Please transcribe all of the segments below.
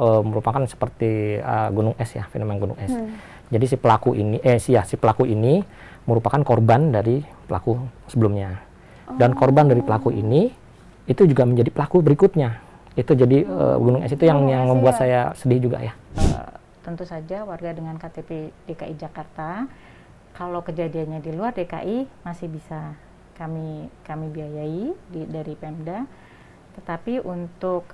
merupakan seperti gunung es ya, fenomena gunung es. Jadi si pelaku ini merupakan korban dari pelaku sebelumnya. Dan korban dari pelaku ini itu juga menjadi pelaku berikutnya. Itu jadi gunung es itu yang membuat saya sedih juga ya. Tentu saja warga dengan KTP DKI Jakarta, kalau kejadiannya di luar DKI masih bisa kami biayai dari Pemda. Tetapi untuk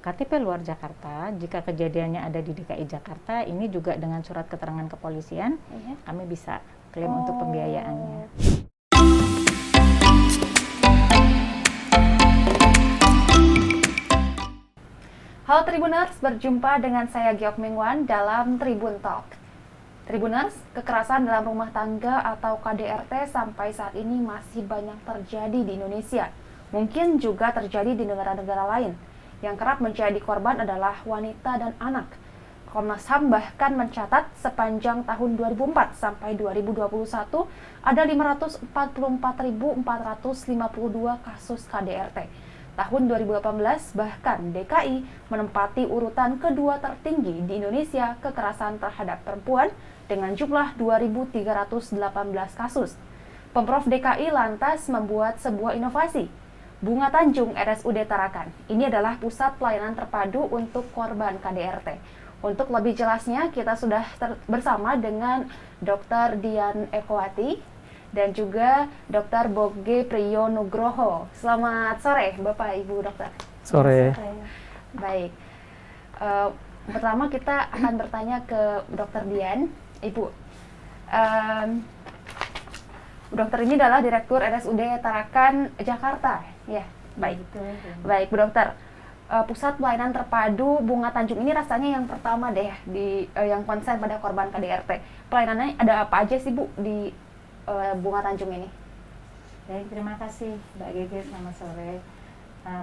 KTP luar Jakarta, jika kejadiannya ada di DKI Jakarta, ini juga dengan surat keterangan kepolisian, kami bisa klaim untuk pembiayaannya. Halo Tribuners, berjumpa dengan saya Giok Mingwan dalam Tribun Talk. Tribuners, kekerasan dalam rumah tangga atau KDRT sampai saat ini masih banyak terjadi di Indonesia. Mungkin juga terjadi di negara-negara lain. Yang kerap menjadi korban adalah wanita dan anak. Komnas HAM bahkan mencatat sepanjang tahun 2004 sampai 2021 ada 544.452 kasus KDRT. Tahun 2018 bahkan DKI menempati urutan kedua tertinggi di Indonesia kekerasan terhadap perempuan dengan jumlah 2.318 kasus. Pemprov DKI lantas membuat sebuah inovasi. Bunga Tanjung RSUD Tarakan. Ini adalah pusat pelayanan terpadu untuk korban KDRT. Untuk lebih jelasnya, kita sudah bersama dengan Dr. Dian Ekowati dan juga Dr. Boge Priyonugroho. Selamat sore, Bapak Ibu Dokter. Sore. Baik. Pertama kita akan bertanya ke Dr. Dian. Ibu, dokter ini adalah Direktur RSUD Tarakan Jakarta. Ya, baik. Baik, Bu Dokter. Pusat pelayanan terpadu Bunga Tanjung ini rasanya yang pertama deh yang konsen pada korban KDRT. Pelayanannya ada apa aja sih Bu di Bunga Tanjung ini? Baik, terima kasih Mbak Gege, selamat sore.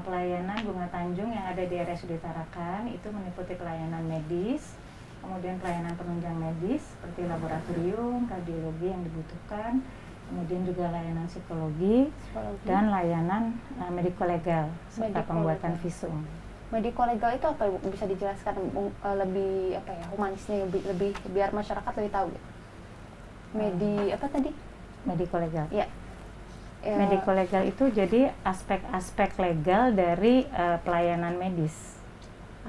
Pelayanan Bunga Tanjung yang ada di RSUD Tarakan itu meliputi pelayanan medis, kemudian pelayanan penunjang medis seperti laboratorium, kardiologi yang dibutuhkan, kemudian juga layanan psikologi. Dan layanan mediko-legal serta pembuatan visum. Mediko-legal itu apa Ibu? Bisa dijelaskan lebih apa ya, humanisnya lebih biar masyarakat lebih tahu. Apa tadi? Mediko-legal. Ya. Mediko-legal itu jadi aspek-aspek legal dari pelayanan medis.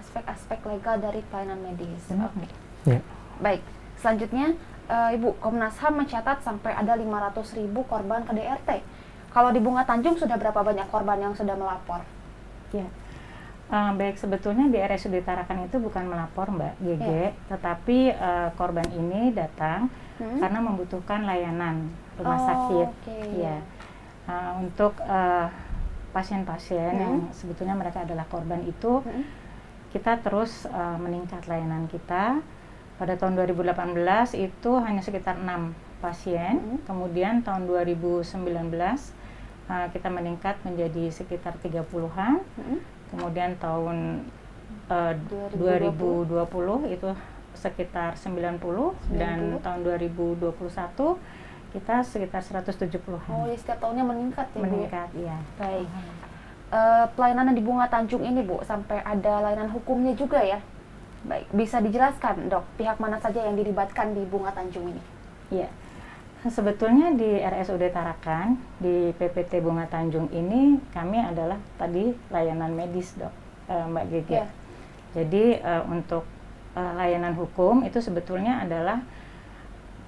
Aspek-aspek legal dari pelayanan medis. Oke. Ya. Baik. Selanjutnya Ibu, Komnas HAM mencatat sampai ada 500.000 korban KDRT. Kalau di Bunga Tanjung sudah berapa banyak korban yang sudah melapor? Ya, baik, sebetulnya di RSUD Tarakan itu bukan melapor Mbak Gege, tetapi korban ini datang karena membutuhkan layanan rumah sakit. Ya, untuk pasien-pasien yang sebetulnya mereka adalah korban itu, kita terus meningkat layanan kita. Pada tahun 2018 itu hanya sekitar 6 pasien, kemudian tahun 2019 kita meningkat menjadi sekitar 30-an, kemudian tahun 2020 itu sekitar 90, dan tahun 2021 kita sekitar 170-an. Oh, ya setiap tahunnya meningkat ya Bu? Meningkat, iya. Baik. Pelayanan di Bunga Tanjung ini Bu, sampai ada layanan hukumnya juga ya? Baik, bisa dijelaskan Dok, pihak mana saja yang dilibatkan di Bunga Tanjung ini? Iya, sebetulnya di RSUD Tarakan, di PPT Bunga Tanjung ini kami adalah tadi layanan medis Dok, Mbak Gege. Yeah. Jadi untuk layanan hukum itu sebetulnya adalah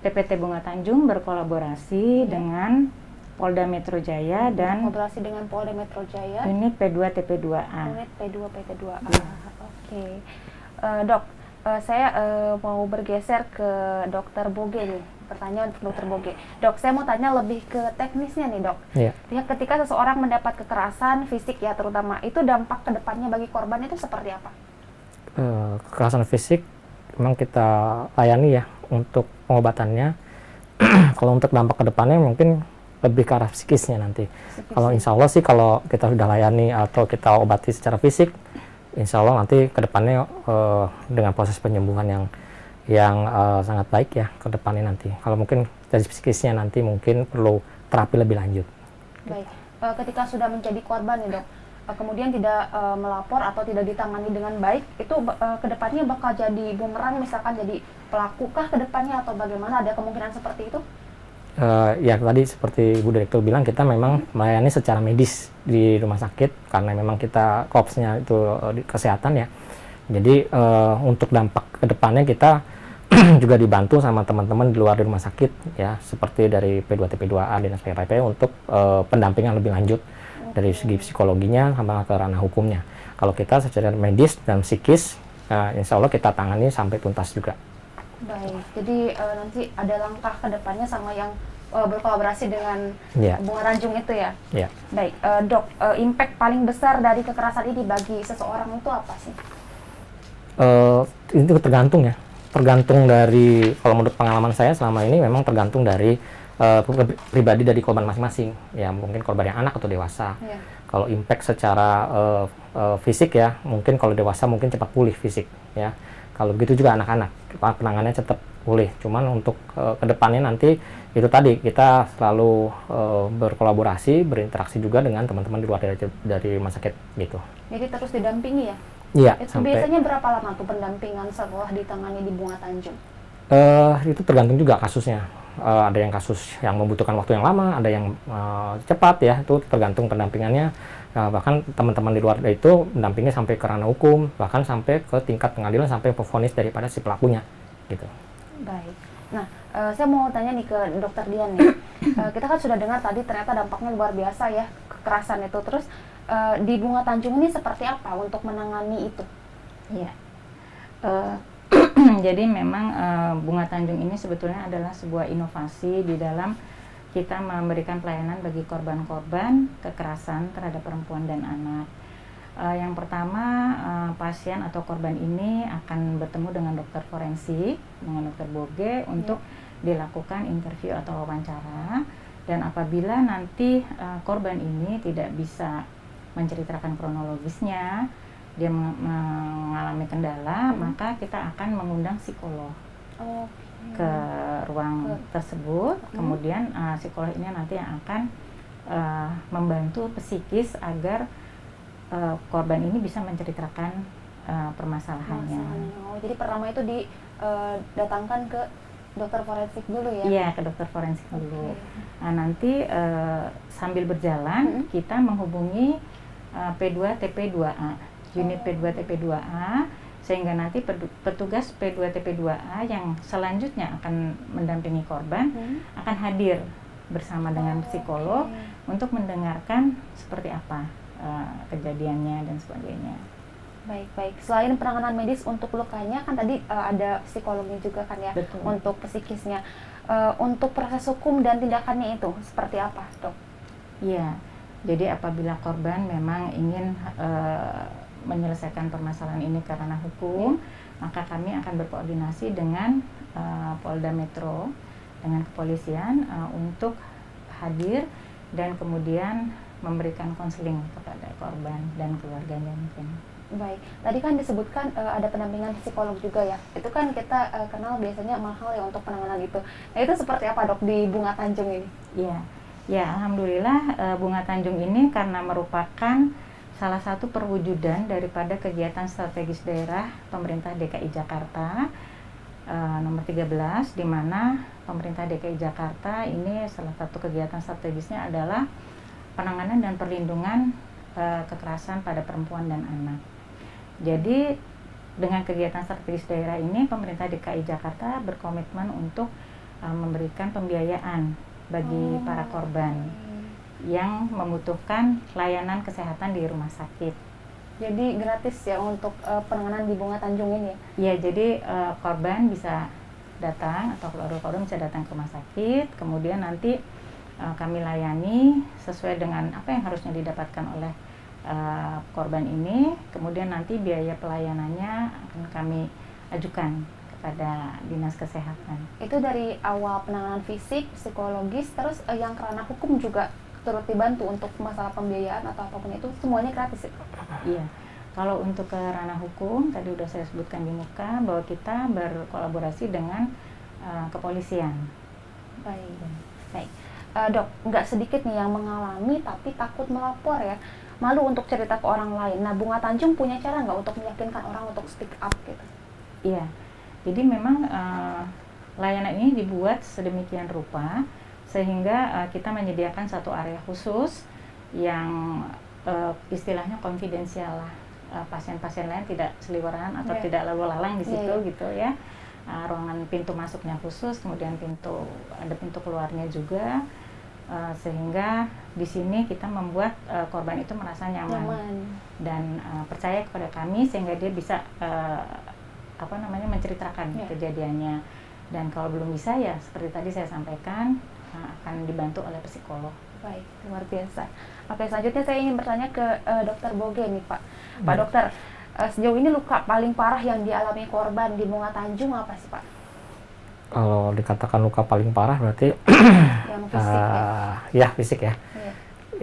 PPT Bunga Tanjung berkolaborasi dengan Polda Metro Jaya dan kolaborasi dengan Polda Metro Jaya, unit P2 TP2A. Unit P2 PT2A. Oke. Dok, saya mau bergeser ke Dokter Boge nih. Pertanyaan untuk Dokter Boge. Dok, saya mau tanya lebih ke teknisnya nih Dok. Yeah. Ketika seseorang mendapat kekerasan fisik ya terutama, itu dampak kedepannya bagi korban itu seperti apa? Kekerasan fisik memang kita layani ya untuk pengobatannya. Kalau untuk dampak kedepannya mungkin lebih ke arah psikisnya nanti. Kalau insya Allah sih kalau kita sudah layani atau kita obati secara fisik, insya Allah nanti ke depannya dengan proses penyembuhan yang sangat baik ya ke depannya nanti. Kalau mungkin dari psikisnya nanti mungkin perlu terapi lebih lanjut. Baik, ketika sudah menjadi korban nih Dok, kemudian tidak melapor atau tidak ditangani dengan baik, itu kedepannya bakal jadi bumerang, misalkan jadi pelaku kah kedepannya, atau bagaimana, ada kemungkinan seperti itu? Ya tadi seperti Bu Direktur bilang, kita memang melayani secara medis di rumah sakit karena memang kita korpsnya itu di kesehatan ya. Jadi untuk dampak ke depannya kita juga dibantu sama teman-teman di luar di rumah sakit ya, seperti dari P2TP2A Dinas PPP untuk pendampingan lebih lanjut dari segi psikologinya sama ke ranah hukumnya. Kalau kita secara medis dan psikis, insya Allah kita tangani sampai tuntas juga. Baik, jadi nanti ada langkah ke depannya sama yang berkolaborasi dengan Bunga Tanjung itu ya? Iya. Baik, Dok, impact paling besar dari kekerasan ini bagi seseorang itu apa sih? Itu tergantung ya. Tergantung dari, kalau menurut pengalaman saya selama ini memang tergantung dari pribadi dari korban masing-masing. Ya mungkin korban yang anak atau dewasa. Yeah. Kalau impact secara fisik ya, mungkin kalau dewasa mungkin cepat pulih fisik ya. Kalau begitu juga anak-anak, penanganannya tetap pulih. Cuman untuk kedepannya nanti itu tadi kita selalu berkolaborasi, berinteraksi juga dengan teman-teman di luar dari rumah sakit gitu. Jadi terus didampingi ya? Iya. Itu biasanya berapa lama tuh pendampingan setelah ditangani di Bunga Tanjung? Itu tergantung juga kasusnya. Ada yang kasus yang membutuhkan waktu yang lama, ada yang cepat ya. Itu tergantung pendampingannya. Bahkan teman-teman di luar itu mendampingi sampai ke ranah hukum, bahkan sampai ke tingkat pengadilan sampai vonis daripada si pelakunya gitu. Baik. Nah, saya mau tanya nih ke Dokter Dian nih. Kita kan sudah dengar tadi ternyata dampaknya luar biasa ya, kekerasan itu. Terus di Bunga Tanjung ini seperti apa untuk menangani itu? Iya. Jadi memang Bunga Tanjung ini sebetulnya adalah sebuah inovasi di dalam kita memberikan pelayanan bagi korban-korban kekerasan terhadap perempuan dan anak. Yang pertama, pasien atau korban ini akan bertemu dengan dokter forensik, dengan dokter Boge untuk dilakukan interview atau wawancara. Dan apabila nanti korban ini tidak bisa menceritakan kronologisnya, dia mengalami kendala, maka kita akan mengundang psikolog ke ruang tersebut. Kemudian psikolog ini nanti yang akan membantu psikis agar korban ini bisa menceritakan permasalahannya. Oh, jadi pertama itu didatangkan ke dokter forensik dulu ya? Iya, ke dokter forensik dulu. Nah, nanti sambil berjalan kita menghubungi P2TP2A, unit P2TP2A, sehingga nanti petugas P2TP2A yang selanjutnya akan mendampingi korban akan hadir bersama dengan psikolog untuk mendengarkan seperti apa kejadiannya dan sebagainya. Baik. Selain penanganan medis untuk lukanya, kan tadi ada psikolognya juga kan ya? Betul. Untuk psikisnya. Untuk proses hukum dan tindakannya itu seperti apa, Dok? Iya, jadi apabila korban memang ingin menyelesaikan permasalahan ini karena hukum, maka kami akan berkoordinasi dengan Polda Metro, dengan kepolisian untuk hadir dan kemudian memberikan konseling kepada korban dan keluarganya mungkin. Baik, tadi kan disebutkan ada pendampingan psikolog juga ya. Itu kan kita kenal biasanya mahal ya untuk penanganan itu. Nah, itu seperti apa, Dok, di Bunga Tanjung ini? Ya, alhamdulillah Bunga Tanjung ini karena merupakan salah satu perwujudan daripada kegiatan strategis daerah pemerintah DKI Jakarta nomor 13, di mana pemerintah DKI Jakarta ini salah satu kegiatan strategisnya adalah penanganan dan perlindungan kekerasan pada perempuan dan anak. Jadi dengan kegiatan strategis daerah ini, pemerintah DKI Jakarta berkomitmen untuk memberikan pembiayaan bagi para korban yang membutuhkan layanan kesehatan di rumah sakit. Jadi gratis ya untuk penanganan di Bunga Tanjung ini ya? Ya, jadi korban bisa datang atau keluarga korban bisa datang ke rumah sakit, kemudian nanti kami layani sesuai dengan apa yang harusnya didapatkan oleh korban ini, kemudian nanti biaya pelayanannya akan kami ajukan kepada Dinas Kesehatan. Itu dari awal penanganan fisik, psikologis, terus yang kerana hukum juga turut dibantu untuk masalah pembiayaan atau apapun itu, semuanya gratis ya? Iya, kalau untuk ke ranah hukum, tadi udah saya sebutkan di muka bahwa kita berkolaborasi dengan kepolisian. Baik. Dok, nggak sedikit nih yang mengalami tapi takut melapor ya. malu untuk cerita ke orang lain. Nah, Bunga Tanjung punya cara nggak untuk meyakinkan orang untuk speak up gitu? Iya, jadi memang layanan ini dibuat sedemikian rupa sehingga kita menyediakan satu area khusus yang istilahnya konfidensial lah. Pasien-pasien lain tidak seliweran atau tidak lalu lalang di situ gitu ya. Ruangan pintu masuknya khusus, kemudian ada pintu keluarnya juga, sehingga di sini kita membuat korban itu merasa nyaman. Dan percaya kepada kami sehingga dia bisa menceritakan kejadiannya. Dan kalau belum bisa ya seperti tadi saya sampaikan akan dibantu oleh psikolog. Baik, luar biasa. Oke, selanjutnya saya ingin bertanya ke Dokter Boge nih Pak. Pak Dokter, sejauh ini luka paling parah yang dialami korban di Bunga Tanjung apa sih Pak? Kalau dikatakan luka paling parah berarti Yang fisik ya fisik ya. Iya.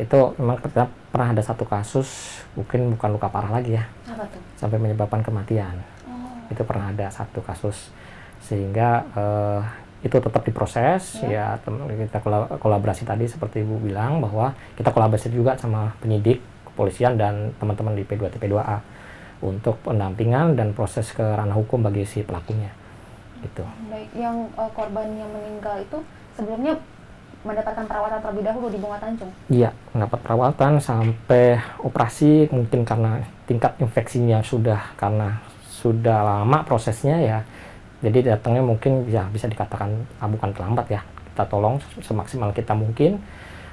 Itu memang pernah ada satu kasus, mungkin bukan luka parah lagi ya, Apa tuh? sampai menyebabkan kematian. Itu pernah ada satu kasus, sehingga itu tetap diproses ya. Kita kolaborasi tadi seperti Ibu bilang bahwa kita kolaborasi juga sama penyidik, kepolisian dan teman-teman di P2 TP2A untuk pendampingan dan proses ke ranah hukum bagi si pelakunya gitu. Baik, yang korban yang meninggal itu sebelumnya mendapatkan perawatan terlebih dahulu di Bunga Tanjung? Iya, mendapat perawatan sampai operasi, mungkin karena tingkat infeksinya karena sudah lama prosesnya ya, jadi datangnya mungkin ya bisa dikatakan bukan terlambat ya, kita tolong semaksimal kita mungkin,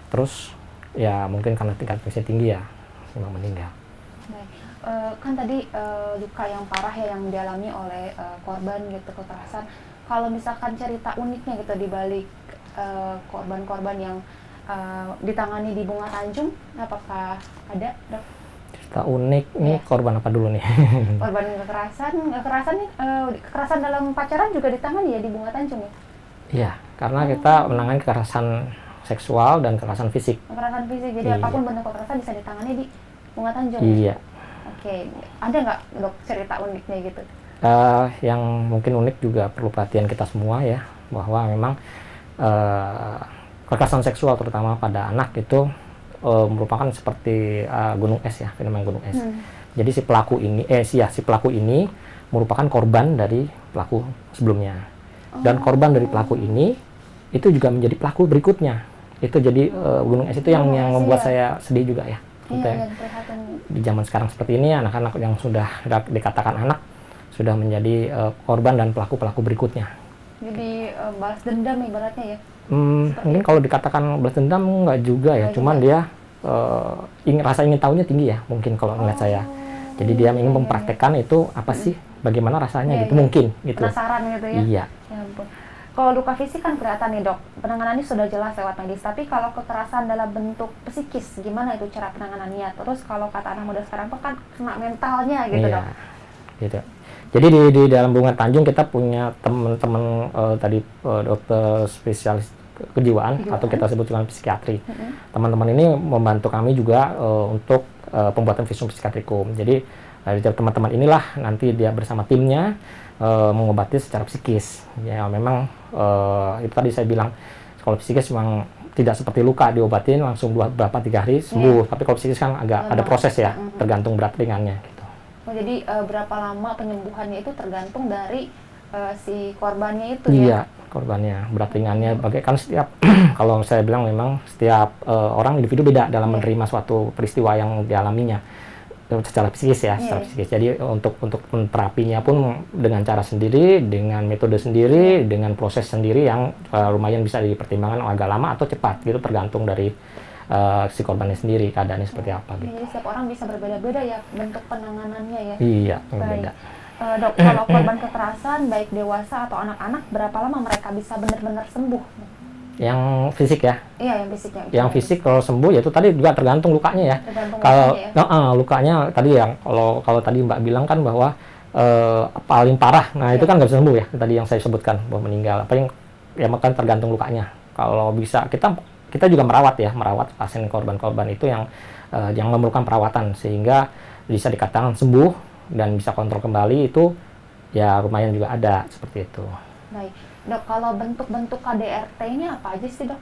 terus ya mungkin karena tingkat infeksi tinggi ya memang meninggal. Baik. Kan tadi luka yang parah ya yang dialami oleh korban gitu, kekerasan. Kalau misalkan cerita uniknya gitu di balik korban-korban yang ditangani di Bunga Tanjung, apakah ada, Dok? Cerita unik nih korban apa dulu nih? Korban kekerasan dalam pacaran juga ditangani ya di Bunga Tanjung ya? Iya, karena kita menangani kekerasan seksual dan kekerasan fisik. Kekerasan fisik, jadi apapun bentuk kekerasan bisa ditangani di Bunga Tanjung. Iya. Oke, ada nggak Dok cerita uniknya gitu? Yang mungkin unik juga perlu perhatian kita semua ya, bahwa memang kekerasan seksual terutama pada anak itu merupakan seperti gunung es ya, fenomena gunung es. Jadi si pelaku ini merupakan korban dari pelaku sebelumnya. Dan korban dari pelaku ini itu juga menjadi pelaku berikutnya. Itu jadi gunung es itu yang membuat saya sedih juga ya. Di zaman sekarang seperti ini, anak-anak yang sudah dikatakan anak sudah menjadi korban dan pelaku-pelaku berikutnya. Jadi balas dendam ibaratnya ya? Mungkin kalau dikatakan balas dendam nggak juga ya, cuman dia rasa ingin tahunya tinggi ya, mungkin kalau ngeliat saya. Jadi dia ingin mempraktekkan itu apa sih, bagaimana rasanya gitu, mungkin gitu. Penasaran gitu ya? Iya. Ya ampun. Kalau luka fisik kan kelihatan nih Dok, penanganannya sudah jelas lewat medis, tapi kalau kekerasan dalam bentuk psikis, gimana itu cara penanganannya? Terus kalau kata anak muda sekarang kan kena mentalnya gitu Dok? Gitu. Jadi di dalam Bunga Tanjung kita punya teman-teman tadi dokter spesialis kejiwaan atau kita sebut dengan psikiatri. Teman-teman ini membantu kami juga untuk pembuatan visum psikiatrikum. Jadi dari teman-teman inilah nanti dia bersama timnya mengobati secara psikis. Ya memang itu tadi saya bilang kalau psikis memang tidak seperti luka diobatin langsung 3 hari sembuh. Tapi kalau psikis kan agak ada proses ya, tergantung berat ringannya. Gitu. Oh, jadi berapa lama penyembuhannya itu tergantung dari si korbannya itu iya, ya? Korbannya, berat ringannya, kan setiap kalau saya bilang memang setiap orang individu beda dalam menerima suatu peristiwa yang dialaminya secara psikis ya, secara psikis. Jadi untuk terapinya pun dengan cara sendiri, dengan metode sendiri, dengan proses sendiri yang lumayan bisa dipertimbangkan agak lama atau cepat, gitu tergantung dari si korbannya sendiri, keadaannya seperti apa gitu. Jadi setiap orang bisa berbeda-beda ya bentuk penanganannya ya? Iya, Baik. beda. Dok, kalau korban kekerasan baik dewasa atau anak-anak, berapa lama mereka bisa benar-benar sembuh? Yang fisik ya? Iya, yang fisiknya. Yang fisik kalau sembuh ya itu tadi juga tergantung lukanya ya. Tergantung Kalau lukanya ya? lukanya tadi yang kalau tadi Mbak bilang kan bahwa paling parah, nah itu kan nggak bisa sembuh ya. Tadi yang saya sebutkan bahwa meninggal. Apa yang ya makan tergantung lukanya. Kalau bisa kita juga merawat pasien korban-korban itu yang memerlukan perawatan sehingga bisa dikatakan sembuh dan bisa kontrol kembali, itu ya lumayan juga ada seperti itu. Baik. Dok, kalau bentuk-bentuk KDRT-nya apa aja sih Dok?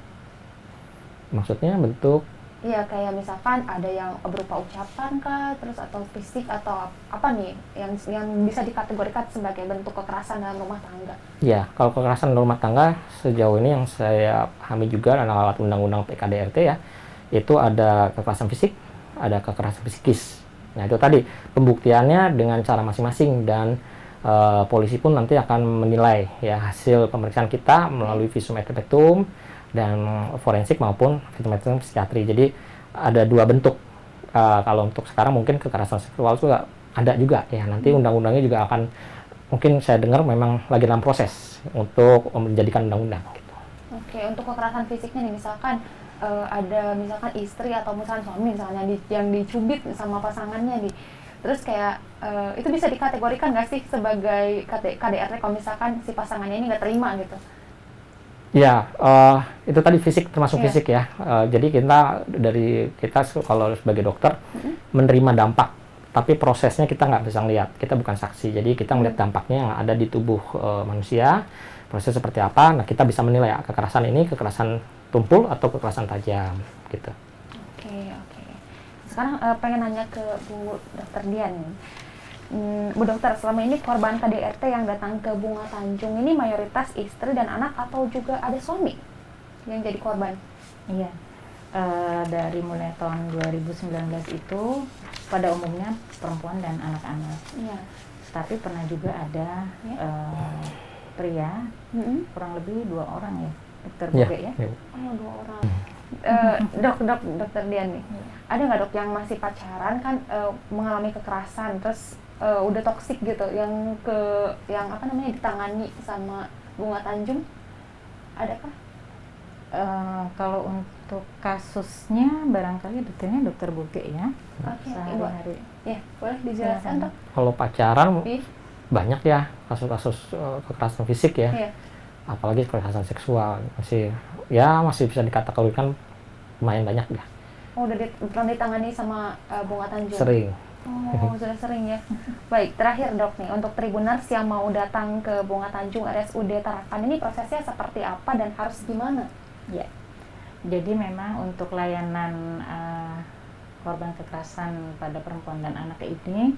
Maksudnya bentuk Iya, kayak misalkan ada yang berupa ucapan kah, terus atau fisik atau apa nih yang bisa dikategorikan sebagai bentuk kekerasan dalam rumah tangga? Ya, kalau kekerasan dalam rumah tangga sejauh ini yang saya pahami juga adalah alat undang-undang PKDRT ya, itu ada kekerasan fisik, ada kekerasan psikis. Nah itu tadi pembuktiannya dengan cara masing-masing dan polisi pun nanti akan menilai ya hasil pemeriksaan kita melalui visum et repertum dan forensik maupun visum et repertum psikiatri. Jadi ada dua bentuk. Kalau untuk sekarang mungkin kekerasan seksual juga ada juga ya. Nanti undang-undangnya juga akan mungkin saya dengar memang lagi dalam proses untuk menjadikan undang-undang. Gitu. Oke, untuk kekerasan fisiknya nih misalkan ada misalkan istri atau misalkan suami misalnya yang dicubit sama pasangannya nih. Terus kayak itu bisa dikategorikan nggak sih sebagai KDRT kalau misalkan si pasangannya ini nggak terima gitu? Ya, itu tadi fisik termasuk fisik ya. Jadi kita kalau sebagai dokter menerima dampak, tapi prosesnya kita nggak bisa lihat. Kita bukan saksi, jadi kita melihat dampaknya yang ada di tubuh manusia, proses seperti apa. Nah kita bisa menilai ya, kekerasan ini kekerasan tumpul atau kekerasan tajam, gitu. Oke. Sekarang pengen nanya ke Bu Dokter Dian. Bu Dokter, selama ini korban KDRT yang datang ke Bunga Tanjung ini mayoritas istri dan anak atau juga ada suami yang jadi korban? Iya, dari mulai tahun 2019 itu pada umumnya perempuan dan anak-anak. Iya. Tapi pernah juga ada pria, kurang lebih 2 orang ya, Dokter Buge ya. Oh, 2 orang. Dokter Dian nih, ada nggak dok yang masih pacaran kan mengalami kekerasan terus udah toksik gitu yang ditangani sama Bunga Tanjung, adakah? Kalau untuk kasusnya barangkali detailnya Dokter Buge ya. Oke, sehari-hari. Ya, boleh dijelaskan dok? Kalau pacaran banyak ya kasus-kasus kekerasan fisik ya. Iya. Apalagi kekerasan seksual masih bisa dikategorikan lumayan banyak ya. Oh, udah pernah ditangani sama Bunga Tanjung? Sering. Oh, sudah sering ya. Baik, terakhir dok nih, untuk Tribuners yang mau datang ke Bunga Tanjung RSUD Tarakan ini prosesnya seperti apa dan harus gimana? Ya, jadi memang untuk layanan korban kekerasan pada perempuan dan anak ini,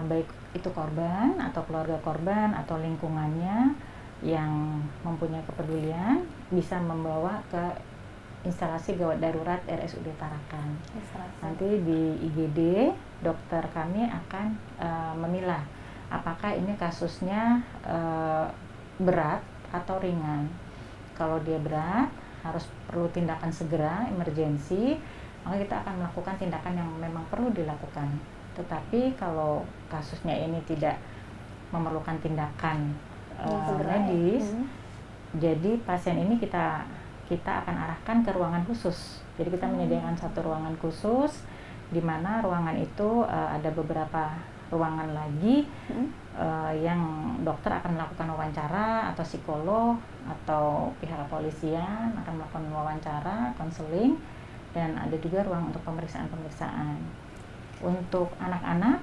baik itu korban atau keluarga korban atau lingkungannya yang mempunyai kepedulian bisa membawa ke instalasi gawat darurat RSUD Tarakan. Nanti di IGD dokter kami akan memilah apakah ini kasusnya berat atau ringan. Kalau dia berat harus perlu tindakan segera emergensi, maka kita akan melakukan tindakan yang memang perlu dilakukan. Tetapi kalau kasusnya ini tidak memerlukan tindakan medis, jadi pasien ini kita akan arahkan ke ruangan khusus. Jadi kita menyediakan satu ruangan khusus di mana ruangan itu ada beberapa ruangan lagi yang dokter akan melakukan wawancara atau psikolog atau pihak kepolisian akan melakukan wawancara, konseling, dan ada juga ruang untuk pemeriksaan-pemeriksaan. Untuk anak-anak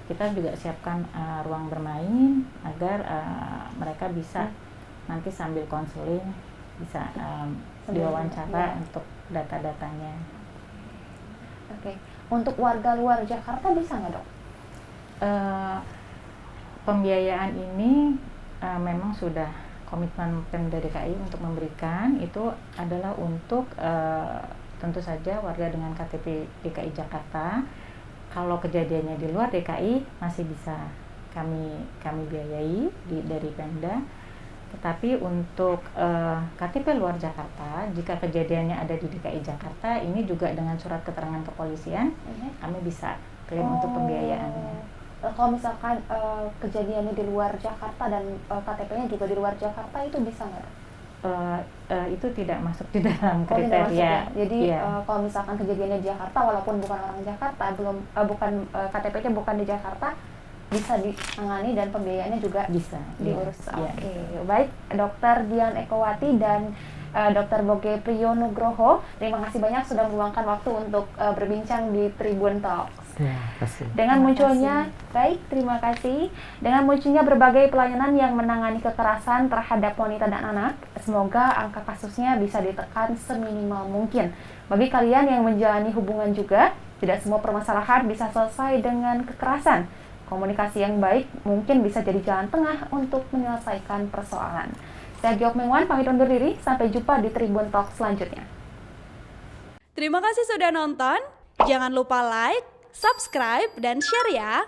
kita juga siapkan ruang bermain agar mereka bisa nanti sambil konseling bisa diwawancara untuk data-datanya. Oke. Untuk warga luar Jakarta bisa nggak dok? Pembiayaan ini memang sudah komitmen Pemda DKI untuk memberikan, itu adalah untuk tentu saja warga dengan KTP DKI Jakarta. Kalau kejadiannya di luar DKI masih bisa kami biayai dari Pemda. Tetapi untuk KTP luar Jakarta, jika kejadiannya ada di DKI Jakarta, ini juga dengan surat keterangan kepolisian, kami bisa klaim untuk pembiayaannya. Kalau misalkan kejadiannya di luar Jakarta dan KTP-nya juga di luar Jakarta, itu bisa nggak? Itu tidak masuk di dalam kriteria. Ya? Jadi kalau misalkan kejadiannya di Jakarta, walaupun bukan orang Jakarta, KTP-nya bukan di Jakarta, bisa ditangani dan pembiayaannya juga bisa diurus. Ya. Oke. Baik, Dokter Dian Ekowati dan Dokter Boge Priyonugroho, terima kasih banyak sudah meluangkan waktu untuk berbincang di Tribun Talks. Ya, kasih. Dengan munculnya, terima kasih. Dengan munculnya berbagai pelayanan yang menangani kekerasan terhadap wanita dan anak, semoga angka kasusnya bisa ditekan seminimal mungkin. Bagi kalian yang menjalani hubungan juga, tidak semua permasalahan bisa selesai dengan kekerasan. Komunikasi yang baik mungkin bisa jadi jalan tengah untuk menyelesaikan persoalan. Saya Giok Mengwan, pamit undur diri. Sampai jumpa di Tribun Talk selanjutnya. Terima kasih sudah nonton. Jangan lupa like, subscribe, dan share ya.